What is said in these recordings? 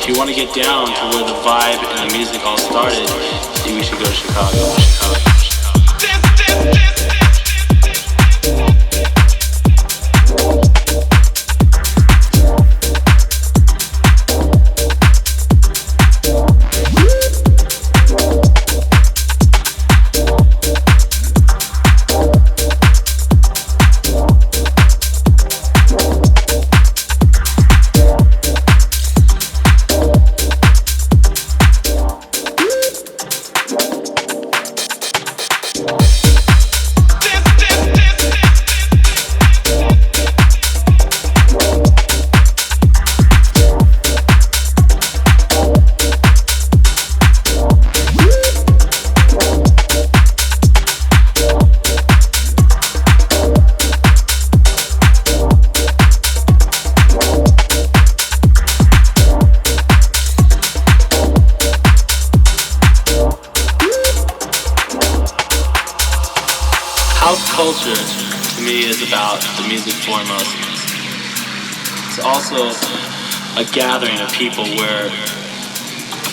If you want to get down to where the vibe and the music all started, we should go to Chicago. Culture, to me, is about the music foremost. It's also a gathering of people where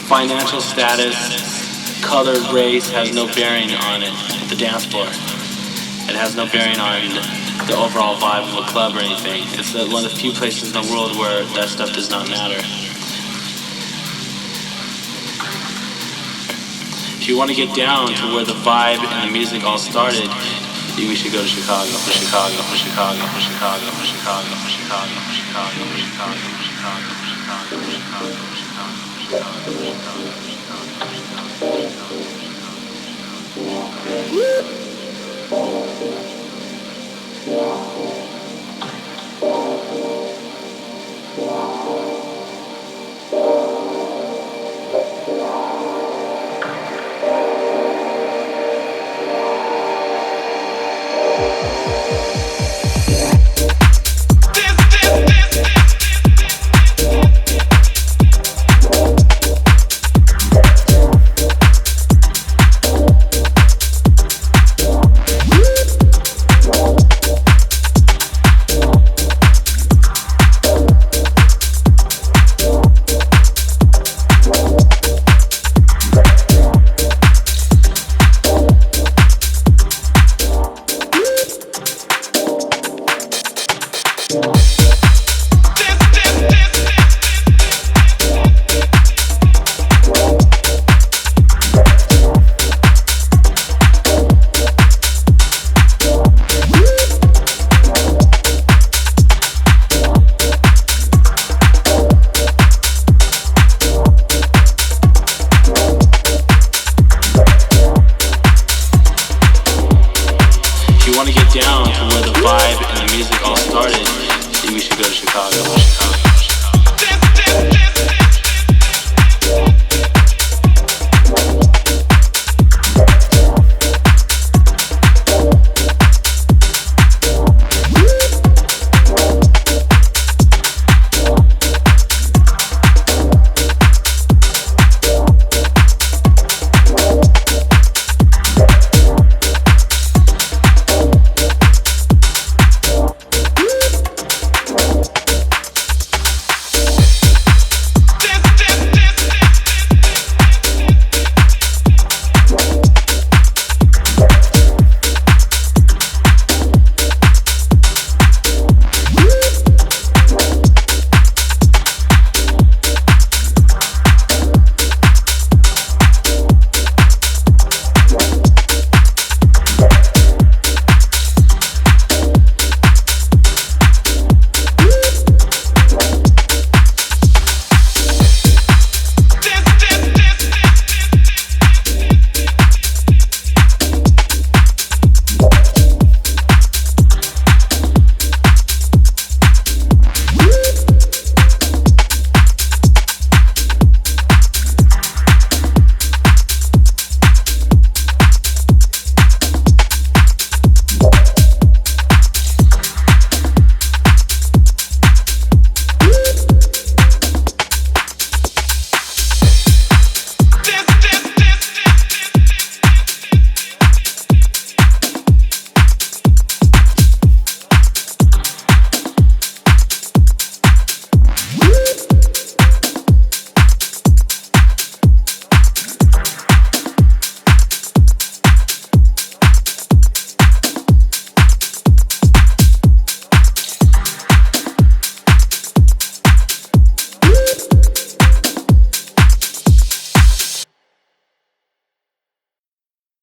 financial status, color, race has no bearing on it, the dance floor. It has no bearing on the overall vibe of a club or anything. It's one of the few places in the world where that stuff does not matter. If you want to get down to where the vibe and the music all started, we should go to Chicago, for Chicago, for Chicago, for Chicago, for Chicago, for Chicago, for Chicago, for Chicago, for Chicago, for Chicago, for Chicago, for Chicago, for Chicago, for Chicago, for Chicago.